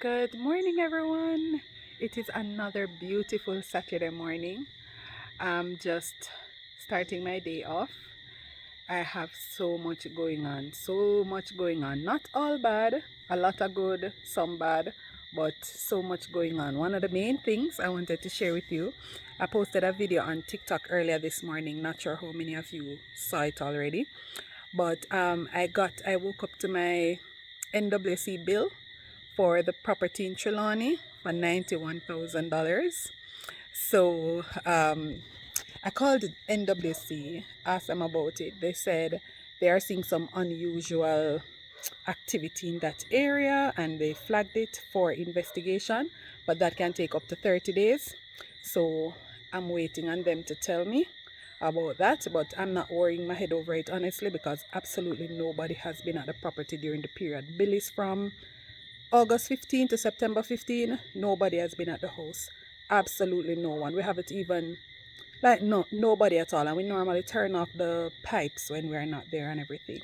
Good morning, everyone. It is another beautiful Saturday morning. I'm just starting my day off. I have so much going on, so much going on. Not all bad, a lot of good, some bad, but so much going on. One of the main things I wanted to share with you, I posted a video on TikTok earlier this morning. Not sure how many of you saw it already, but I woke up to my NWC bill for the property in Trelawney for $91,000. So I called NWC, asked them about it. They said they are seeing some unusual activity in that area and they flagged it for investigation, but that can take up to 30 days. So I'm waiting on them to tell me about that, but I'm not worrying my head over it honestly, because absolutely nobody has been at the property during the period. Bill is from August 15 to September 15. Nobody has been at the house. Absolutely no one. We haven't even, like, nobody at all. And we normally turn off the pipes when we're not there and everything.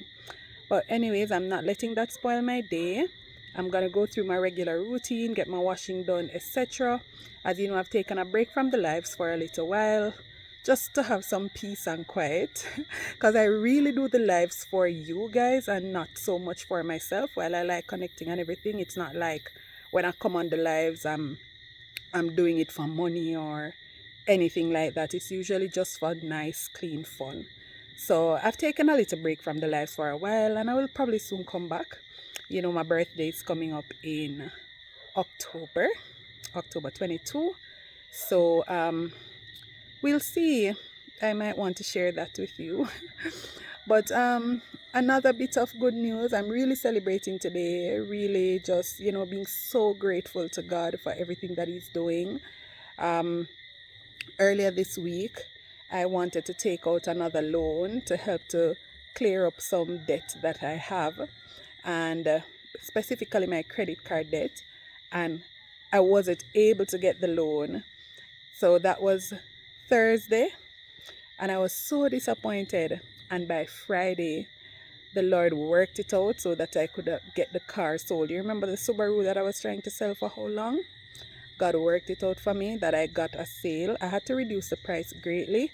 But anyways, I'm not letting that spoil my day. I'm gonna go through my regular routine, get my washing done, etc. As you know, I've taken a break from the lives for a little while, just to have some peace and quiet, because I really do the lives for you guys and not so much for myself. While I like connecting and everything, it's not like when I come on the lives I'm doing it for money or anything like that. It's usually just for nice clean fun. So I've taken a little break from the lives for a while, and I will probably soon come back. You know, my birthday is coming up in October 22. So we'll see. I might want to share that with you. But another bit of good news, I'm really celebrating today. Really just, being so grateful to God for everything that He's doing. Earlier this week, I wanted to take out another loan to help to clear up some debt that I have, and specifically my credit card debt, and I wasn't able to get the loan. So that was Thursday, and I was so disappointed. And by Friday, the Lord worked it out so that I could get the car sold. You remember the Subaru that I was trying to sell for how long? God worked it out for me that I got a sale. I had to reduce the price greatly,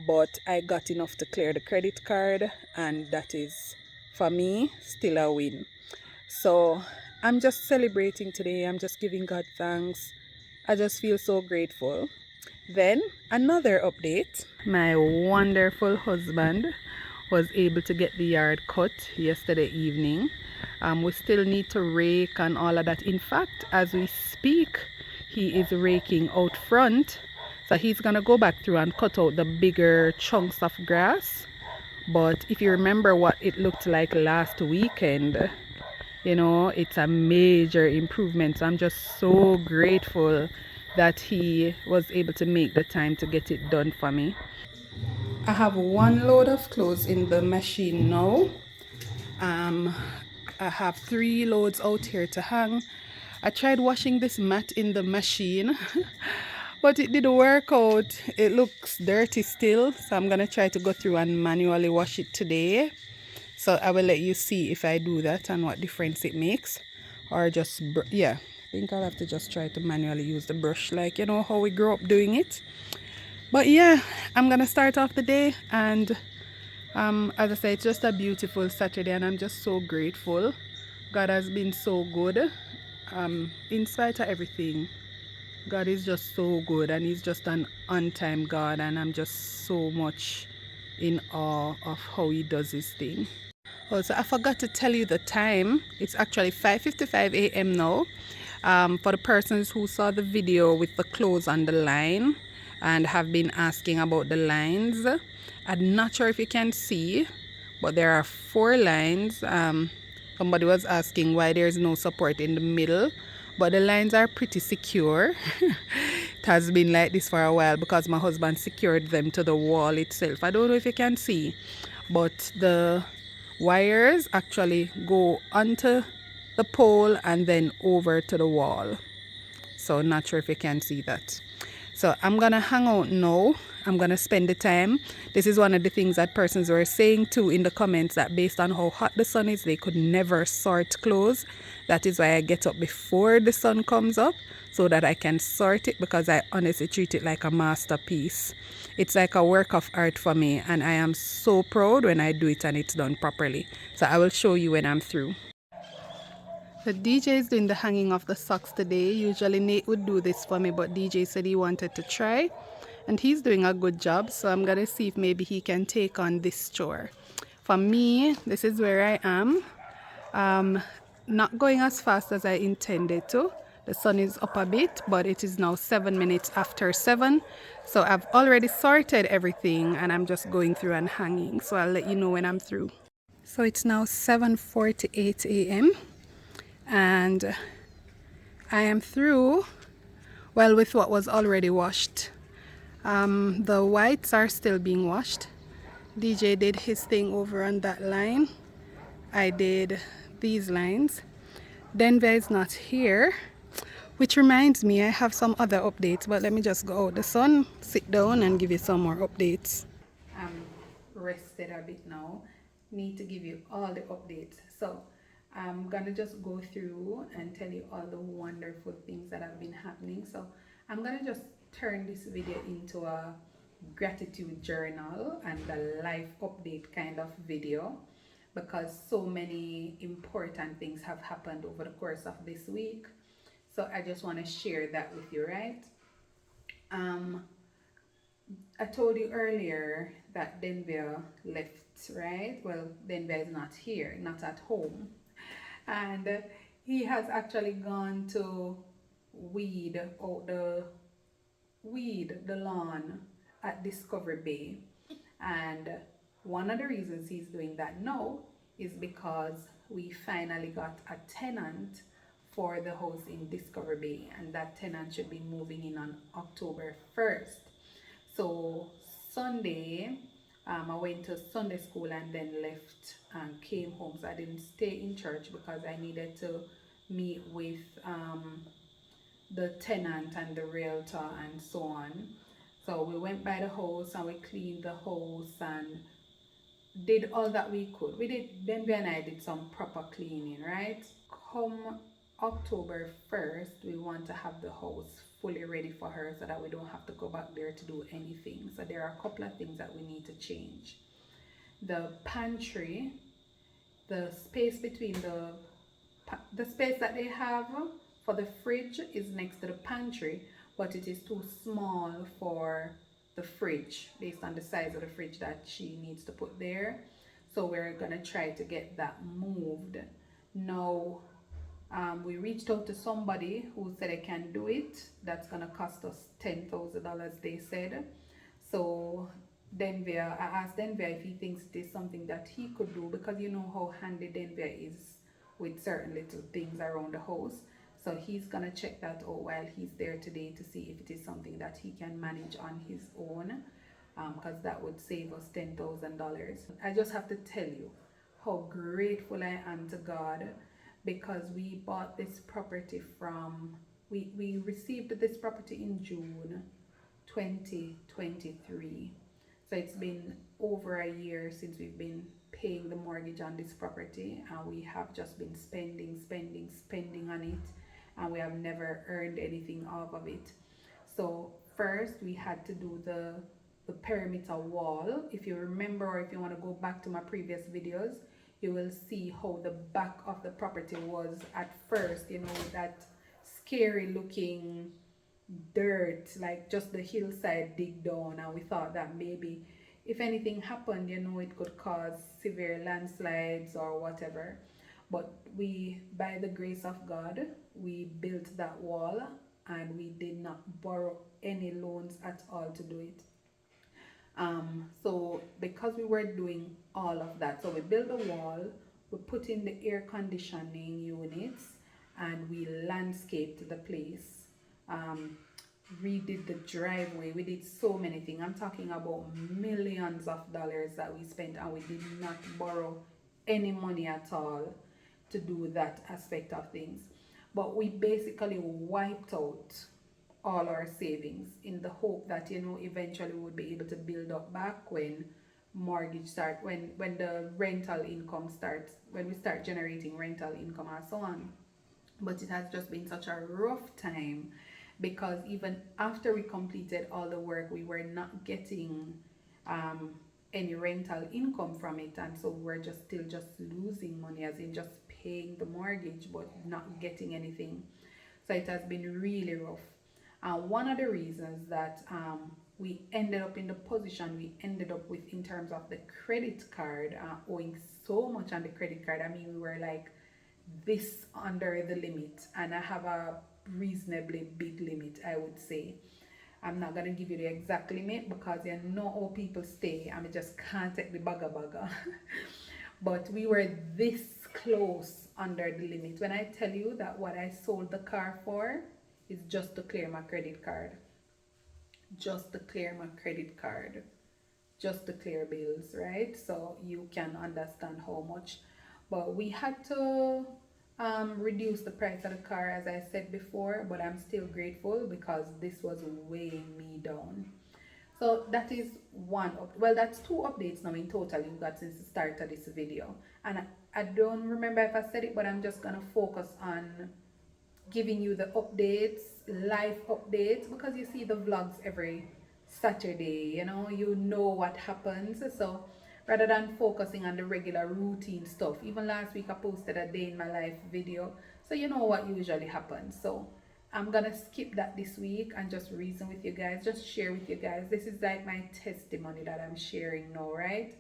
but I got enough to clear the credit card, and that is, for me, still a win. So I'm just celebrating today. I'm just giving God thanks. I just feel so grateful. Then another update, my wonderful husband was able to get the yard cut yesterday evening. We still need to rake and all of that. In fact, as we speak, he is raking out front, so he's gonna go back through and cut out the bigger chunks of grass. But if you remember what it looked like last weekend, it's a major improvement. So I'm just so grateful that he was able to make the time to get it done for me. I have one load of clothes in the machine now. I have 3 loads out here to hang. I tried washing this mat in the machine but it didn't work out. It looks dirty still, so I'm gonna try to go through and manually wash it today. So I will let you see if I do that and what difference it makes, or just I think I'll have to just try to manually use the brush, like how we grew up doing it. But yeah, I'm gonna start off the day, and as I say, it's just a beautiful Saturday, and I'm just so grateful. God has been so good. In spite of everything, God is just so good, and He's just an on-time God, and I'm just so much in awe of how He does His thing. Also, I forgot to tell you the time. It's actually 5:55 a.m. now. For the persons who saw the video with the clothes on the line and have been asking about the lines, I'm not sure if you can see, but there are 4 lines. Somebody was asking why there's no support in the middle, but the lines are pretty secure. It has been like this for a while because my husband secured them to the wall itself. I don't know if you can see, but the wires actually go onto the pole and then over to the wall. So not sure if you can see that. So I'm gonna hang out now. I'm gonna spend the time. This is one of the things that persons were saying too in the comments, that based on how hot the sun is, they could never sort clothes. That is why I get up before the sun comes up so that I can sort it, because I honestly treat it like a masterpiece. It's like a work of art for me, and I am so proud when I do it and it's done properly. So I will show you when I'm through. The DJ is doing the hanging of the socks today. Usually Nate would do this for me, but DJ said he wanted to try, and he's doing a good job. So I'm gonna see if maybe he can take on this chore. For me, this is where I am. Not going as fast as I intended to. The sun is up a bit, but it is now 7 minutes after 7. So I've already sorted everything and I'm just going through and hanging. So I'll let you know when I'm through. So it's now 7:48 a.m. and I am through, well, with what was already washed. The whites are still being washed. DJ did his thing over on that line. I did these lines. Denver is not here, which reminds me I have some other updates, but let me just go out the sun, sit down and give you some more updates. I'm rested a bit now. Need to give you all the updates. So I'm gonna just go through and tell you all the wonderful things that have been happening. So I'm gonna just turn this video into a gratitude journal and a life update kind of video, because so many important things have happened over the course of this week. So I just want to share that with you, right? Um, I told you earlier that Denver left, right? Well, Denver is not here, not at home. And he has actually gone to weed out the lawn at Discovery Bay. And one of the reasons he's doing that now is because we finally got a tenant for the house in Discovery Bay, and that tenant should be moving in on October 1st. So Sunday, I went to Sunday school and then left and came home. So I didn't stay in church because I needed to meet with the tenant and the realtor and so on. So we went by the house and we cleaned the house and did all that we could. Denver and I did some proper cleaning, right? Come October 1st, we want to have the house fully ready for her so that we don't have to go back there to do anything. So there are a couple of things that we need to change. The pantry, the space between the space that they have for the fridge is next to the pantry, but it is too small for the fridge based on the size of the fridge that she needs to put there. So we're gonna try to get that moved. Now, we reached out to somebody who said they can do it. That's gonna cost us $10,000, they said. So I asked Denver if he thinks it is something that he could do, because you know how handy Denver is with certain little things around the house. So he's gonna check that out while he's there today to see if it is something that he can manage on his own, because that would save us $10,000. I just have to tell you how grateful I am to God, because we bought this property we received this property in June 2023. So it's been over a year since we've been paying the mortgage on this property, and we have just been spending on it, and we have never earned anything off of it. So first we had to do the perimeter wall. If you remember, or if you want to go back to my previous videos, you will see how the back of the property was at first, you know, that scary looking dirt, like just the hillside dig down, and we thought that maybe if anything happened, you know, it could cause severe landslides or whatever. But we, by the grace of God, we built that wall, and we did not borrow any loans at all to do it. So because we were doing all of that, so we built the wall, we put in the air conditioning units, and we landscaped the place. Redid the driveway. We did so many things. I'm talking about millions of dollars that we spent, and we did not borrow any money at all to do that aspect of things. But we basically wiped out all our savings in the hope that, you know, eventually we would be able to build up back when when the rental income starts, when we start generating rental income and so on. but it has just been such a rough time because even after we completed all the work, we were not getting um, any rental income from it, and so we're just still just losing money, as in just paying the mortgage but not getting anything. So it has been really rough. One of the reasons that we ended up in the position we ended up with in terms of the credit card, owing so much on the credit card. I mean, we were like this under the limit, and I have a reasonably big limit, I would say. I'm not gonna give you the exact limit because you know how people stay. I mean, just can't take the bagger. But we were this close under the limit. When I tell you that what I sold the car for is just to clear my credit card, just to clear my credit card, just to clear bills, right? So you can understand how much. But we had to reduce the price of the car, as I said before, but I'm still grateful because this was weighing me down. So that is well, that's two updates now in total you got since the start of this video. And I don't remember if I said it, but I'm just gonna focus on giving you the updates, live updates, because you see the vlogs every Saturday, you know what happens. So rather than focusing on the regular routine stuff, even last week I posted a day in my life video, so you know what usually happens. So I'm gonna skip that this week and just reason with you guys, just share with you guys. This is like my testimony that I'm sharing now, right?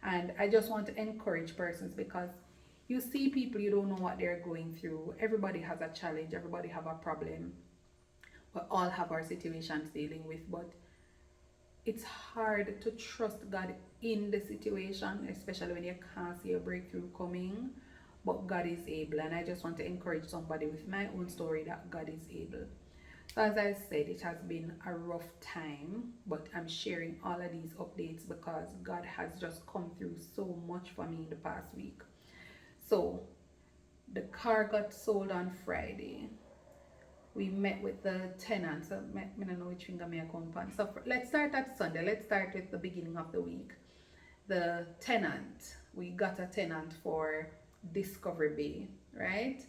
And I just want to encourage persons because you see people, you don't know what they're going through. Everybody has a challenge, everybody have a problem. We all have our situations dealing with, but it's hard to trust God in the situation, especially when you can't see a breakthrough coming. But God is able, and I just want to encourage somebody with my own story that God is able. So as I said, it has been a rough time, but I'm sharing all of these updates because God has just come through so much for me in the past week. So the car got sold on Friday. We met with the tenant. So I don't know which finger may I count on. So let's start at Sunday. Let's start with the beginning of the week. The tenant. We got a tenant for Discovery Bay, right?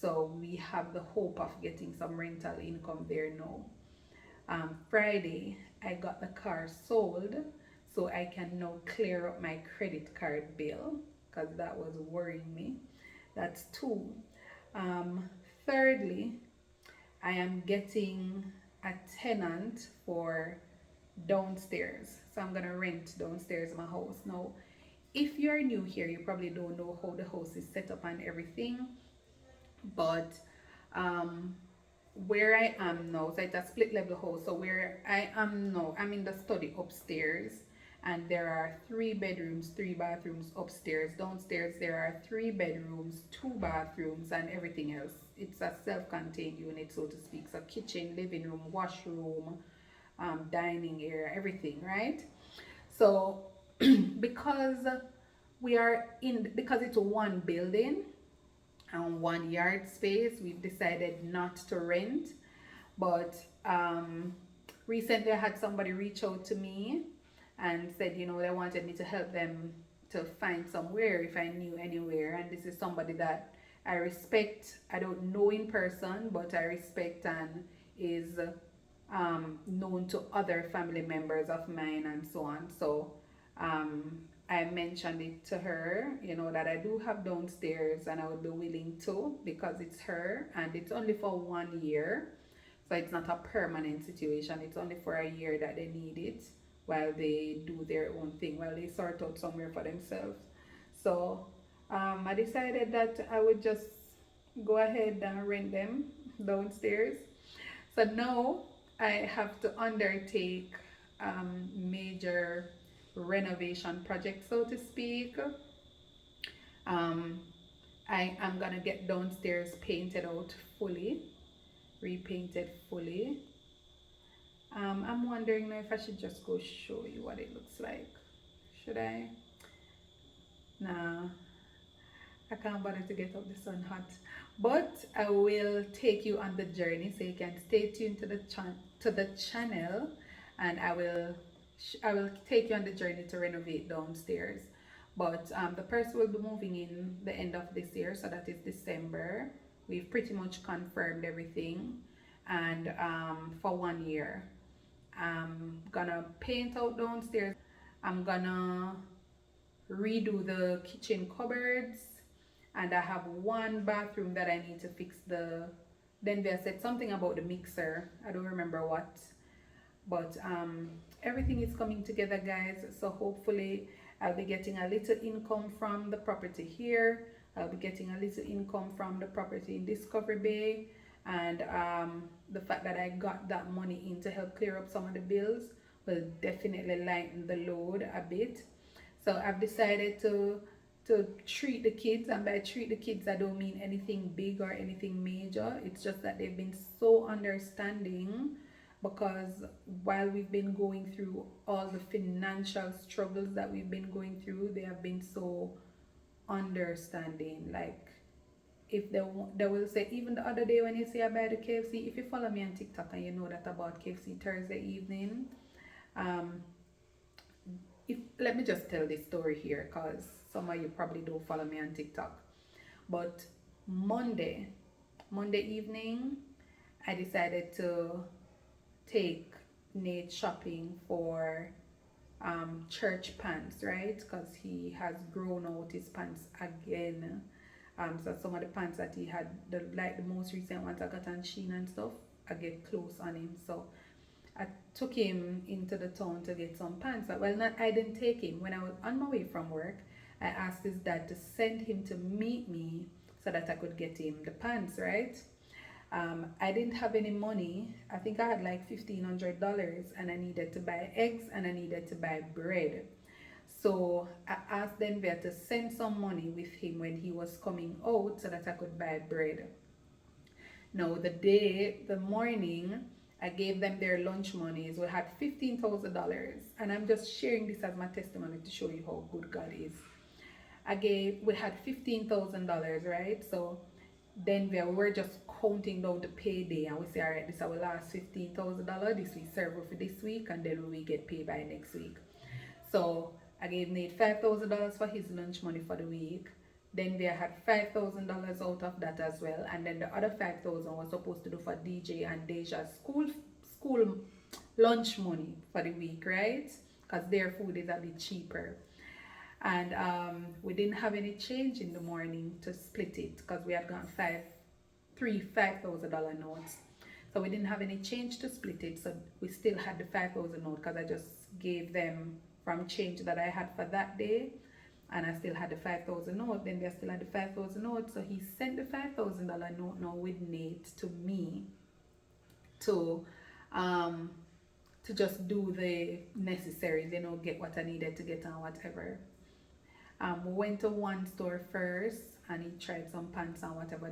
So we have the hope of getting some rental income there now. Friday, I got the car sold so I can now clear up my credit card bill because that was worrying me. That's two. Um, Thirdly, I am getting a tenant for downstairs. So I'm gonna rent downstairs in my house. Now, if you're new here, you probably don't know how the house is set up and everything, but um, where I am now, so it's a split level house. So where I am now, I'm in the study upstairs, and there are 3 bedrooms, 3 bathrooms upstairs. Downstairs, there are 3 bedrooms, 2 bathrooms, and everything else. It's a self-contained unit, so to speak. So kitchen, living room, washroom, dining area, everything, right? So because because it's one building and 1 yard space, we've decided not to rent. But recently I had somebody reach out to me and said, they wanted me to help them to find somewhere if I knew anywhere. And this is somebody that I respect. I don't know in person, but I respect and is known to other family members of mine and so on. So I mentioned it to her, that I do have downstairs and I would be willing to because it's her and it's only for 1 year. So it's not a permanent situation. It's only for a year that they need it while they do their own thing, while they sort out somewhere for themselves. So I decided that I would just go ahead and rent them downstairs. So now I have to undertake major renovation project, so to speak. Um, I am gonna get downstairs painted out fully, repainted fully. I'm wondering now if I should just go show you what it looks like. Should I? Nah, I can't bother to get up the sun hot. But I will take you on the journey so you can stay tuned to the channel, and I will take you on the journey to renovate downstairs. But the person will be moving in the end of this year, so that is December. we've pretty much confirmed everything, and for 1 year. I'm gonna paint out downstairs. I'm gonna redo the kitchen cupboards, and I have one bathroom that I need to fix. The Then they said something about the mixer. I don't remember what, but everything is coming together, guys. So hopefully I'll be getting a little income from the property here. I'll be getting a little income from the property in Discovery Bay, and the fact that I got that money in to help clear up some of the bills will definitely lighten the load a bit. So I've decided to treat the kids, and by treat the kids I don't mean anything big or anything major. It's just that they've been so understanding, because while we've been going through all the financial struggles that we've been going through, they have been so understanding. Like, if they will say, even the other day when you say I buy the KFC, if you follow me on TikTok and you know that about KFC Thursday evening, um if let me just tell this story here, because some of you probably don't follow me on TikTok. But Monday, Monday evening, I decided to take Nate shopping for church pants, right? Because he has grown out his pants again. So some of the pants that he had, the most recent ones I got on Shein and stuff, I get close on him. So I took him into the town to get some pants. Well, not I didn't take him. When I was on my way from work, I asked his dad to send him to meet me so that I could get him the pants, right? I didn't have any money. I think I had like $1,500, and I needed to buy eggs and I needed to buy bread. So I asked Denver to send some money with him when he was coming out so that I could buy bread. Now, the morning, I gave them their lunch monies. We had $15,000, and I'm just sharing this as my testimony to show you how good God is. We had $15,000, right? So then we were just counting down the payday, and we say, all right, this is our last $15,000. This we serve for this week, and then we get paid by next week. So I gave Nate $5,000 for his lunch money for the week. Then we had $5,000 out of that as well, and then the other 5,000 was supposed to do for DJ and Deja's school lunch money for the week, right? Because their food is a bit cheaper. And we didn't have any change in the morning to split it, because we had gotten three $5,000 notes. So we didn't have any change to split it, so we still had the 5,000 note, because I just gave them from change that I had for that day, and I still had the 5,000 note. Then they still had the 5,000 note, so he sent the $5,000 note now with Nate to me to just do the necessaries, get what I needed to get and whatever. We went to one store first, and he tried some pants and whatever,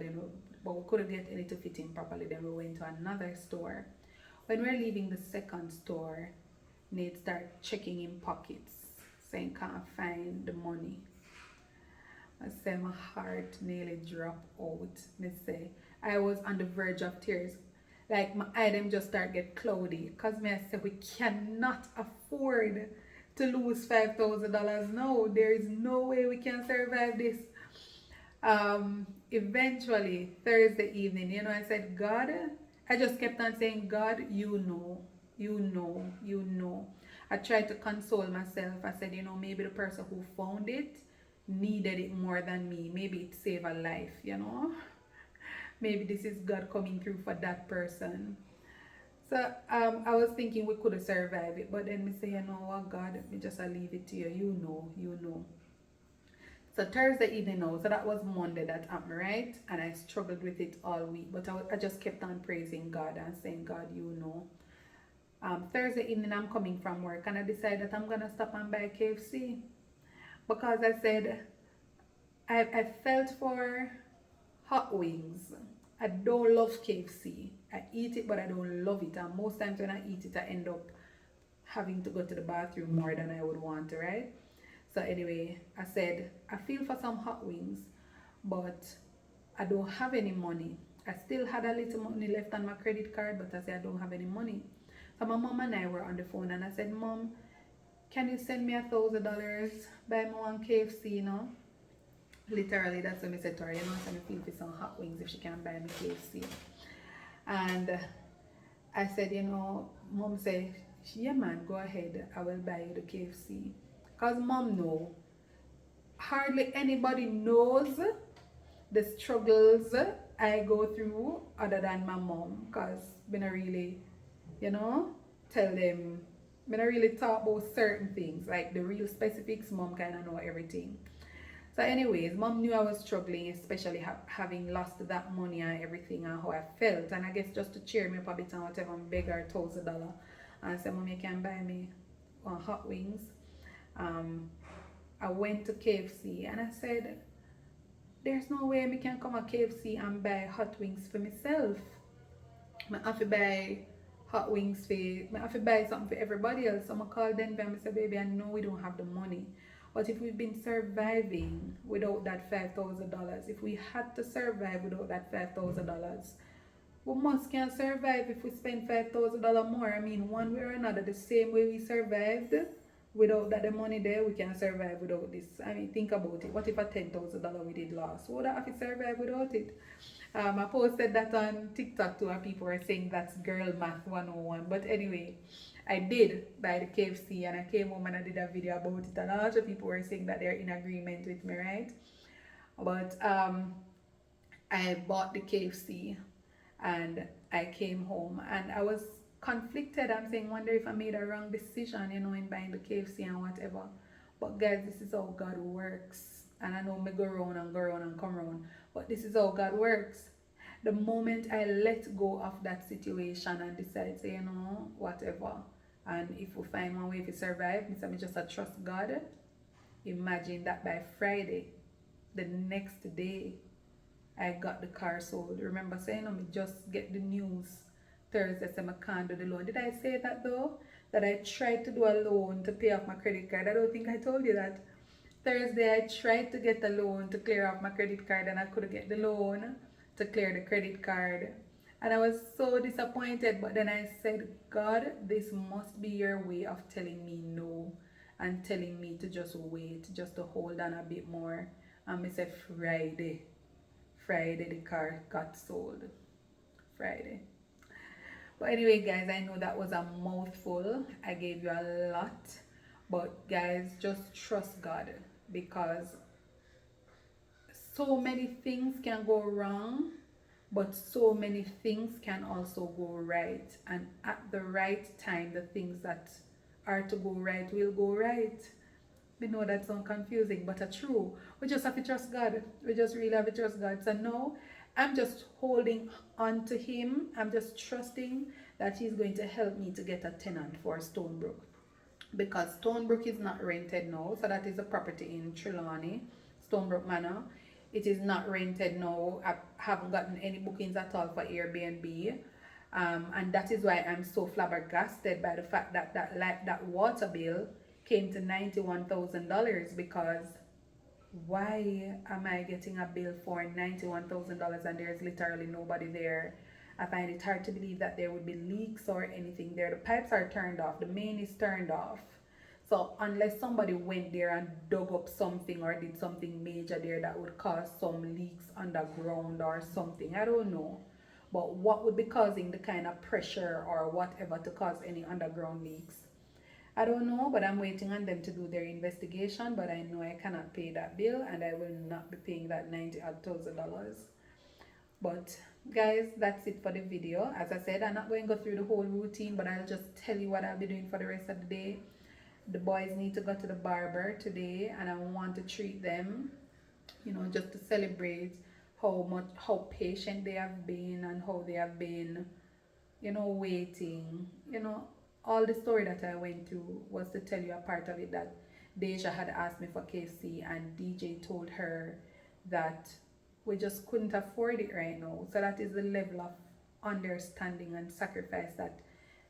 but we couldn't get any to fit him properly. Then we went to another store. When we were leaving the second store, Nate started checking in pockets, saying can't find the money. I said my heart nearly dropped out. Me say I was on the verge of tears. Like my eye them just start get cloudy, because me I said we cannot afford to lose $5,000 now. There is no way we can survive this. Eventually Thursday evening, I said, God, I just kept on saying, God, you know. I tried to console myself. I said, maybe the person who found it needed it more than me. Maybe it saved a life, Maybe this is God coming through for that person. So I was thinking we could have survived it, but then me say, you know what, God, me just leave it to you. You know. So Thursday evening now, so that was Monday that happened, right? And I struggled with it all week, but I just kept on praising God and saying, God, you know. Thursday evening I'm coming from work, and I decided that I'm gonna stop and buy KFC, because I said I felt for hot wings. I don't love KFC. I eat it, but I don't love it, and most times when I eat it I end up having to go to the bathroom more than I would want to, right? So anyway, I said I feel for some hot wings, but I don't have any money. I still had a little money left on my credit card, but I said I don't have any money. So my mom and I were on the phone, and I said, Mom, can you send me $1,000? Buy me one KFC, Literally, that's what I said to her. You know, so I feel for some hot wings if she can buy me KFC. And I said, you know, mom said, yeah man, go ahead. I will buy you the KFC. Because mom know, hardly anybody knows the struggles I go through other than my mom. Because I don't really, you know, tell them, I don't really talk about certain things. Like the real specifics, mom kind of know everything. So, anyways, mom knew I was struggling, especially having lost that money and everything and how I felt. And I guess just to cheer me up a bit and whatever, I beg her $1,000 and said, Mom, you can buy me hot wings. Um, I went to KFC and I said, there's no way I can come to KFC and buy hot wings for myself. I have to buy hot wings for, I have to buy something for everybody else. So I called Denver and I said, baby, I know we don't have the money. But if we've been surviving without that $5,000, if we had to survive without that $5,000, we must can survive if we spend $5,000 more. I mean, one way or another, the same way we survived without that the money there, we can survive without this. I mean, think about it. What if a $10,000 we did last? Would I have to survive without it? I posted that on TikTok too, and people were saying that's girl math 101. But anyway, I did buy the KFC and I came home and I did a video about it, and a lot of people were saying that they're in agreement with me, right? But I bought the KFC and I came home and I was conflicted. I'm saying, wonder if I made a wrong decision, you know, in buying the KFC and whatever. But guys, this is how God works. And I know me go round and go round and come round, but this is how God works. The moment I let go of that situation and decide, say, you know, whatever, and if we find one way to survive, me just trust God. Imagine that by Friday, the next day, I got the car sold. Remember saying, me just get the news Thursday, say I can't do the loan. Did I say that though? That I tried to do a loan to pay off my credit card. I don't think I told you that. Thursday, I tried to get a loan to clear off my credit card and I couldn't get the loan to clear the credit card. And I was so disappointed, but then I said, God, this must be your way of telling me no and telling me to just wait, just to hold on a bit more. And I said, Friday, the car got sold. Friday. But anyway, guys, I know that was a mouthful. I gave you a lot. But guys, just trust God, because so many things can go wrong, but so many things can also go right. And at the right time, the things that are to go right will go right. We know that sounds confusing, but it's true. We just have to trust God. We just really have to trust God. So no, I'm just holding on to Him. I'm just trusting that He's going to help me to get a tenant for Stonebrook, because Stonebrook is not rented now. So that is a property in Trelawney, Stonebrook Manor. It is not rented now. I haven't gotten any bookings at all for Airbnb. And that is why I'm so flabbergasted by the fact that that water bill came to $91,000, because why am I getting a bill for $91,000 and there's literally nobody there? I find it hard to believe that there would be leaks or anything there. The pipes are turned off, the main is turned off. So unless somebody went there and dug up something or did something major there that would cause some leaks underground or something, I don't know. But what would be causing the kind of pressure or whatever to cause any underground leaks? I don't know, but I'm waiting on them to do their investigation. But I know I cannot pay that bill and I will not be paying that $90,000. But guys, that's it for the video. As I said, I'm not going to go through the whole routine, but I'll just tell you what I'll be doing for the rest of the day. The boys need to go to the barber today and I want to treat them, you know, just to celebrate how patient they have been and how they have been, you know, waiting. You know, all the story that I went through was to tell you a part of it, that Deja had asked me for KFC and DJ told her that we just couldn't afford it right now. So that is the level of understanding and sacrifice that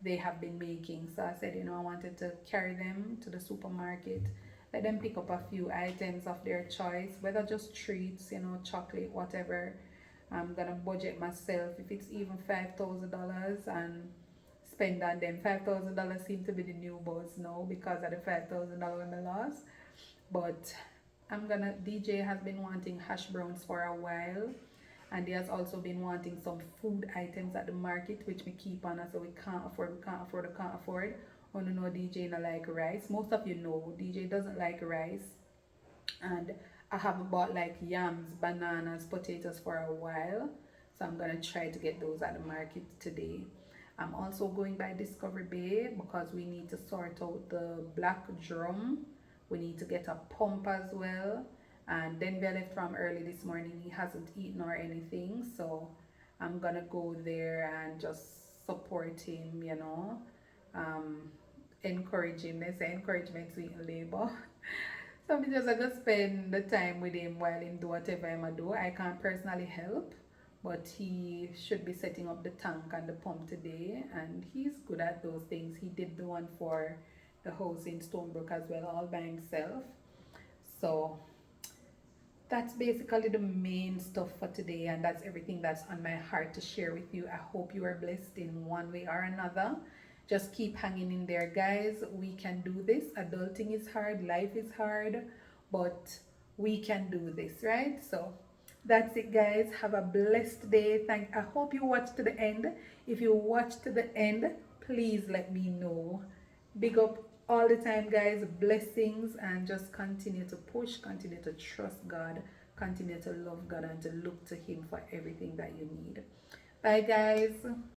they have been making. So I said, you know, I wanted to carry them to the supermarket, let them pick up a few items of their choice, whether just treats, you know, chocolate, whatever. I'm gonna budget myself if it's even $5,000 and spend on them. $5,000 seem to be the new buzz now because of the $5,000 in the loss. But DJ has been wanting hash browns for a while, and he has also been wanting some food items at the market, which we keep on, so we can't afford. Oh no, no, DJ not like rice. Most of you know DJ doesn't like rice, and I haven't bought like yams, bananas, potatoes for a while, so I'm gonna try to get those at the market today. I'm also going by Discovery Bay because we need to sort out the black drum. We need to get a pump as well. And then we left from early this morning. He hasn't eaten or anything, so I'm gonna go there and just support him, um, encourage him. They say encouragement sweet labor. So I'm just gonna spend the time with him while him do whatever I'm do. I can't personally help, but he should be setting up the tank and the pump today, and he's good at those things. He did the one for the house in Stonebrook as well, all by himself. So that's basically the main stuff for today, and that's everything that's on my heart to share with you. I hope you are blessed in one way or another. Just keep hanging in there, guys. We can do this. Adulting is hard, life is hard, but we can do this, right? So that's it, guys. Have a blessed day. I hope you watched to the end. If you watched to the end, please let me know. Big up all the time, guys. Blessings, and just continue to push, continue to trust God, continue to love God, and to look to Him for everything that you need. Bye, guys.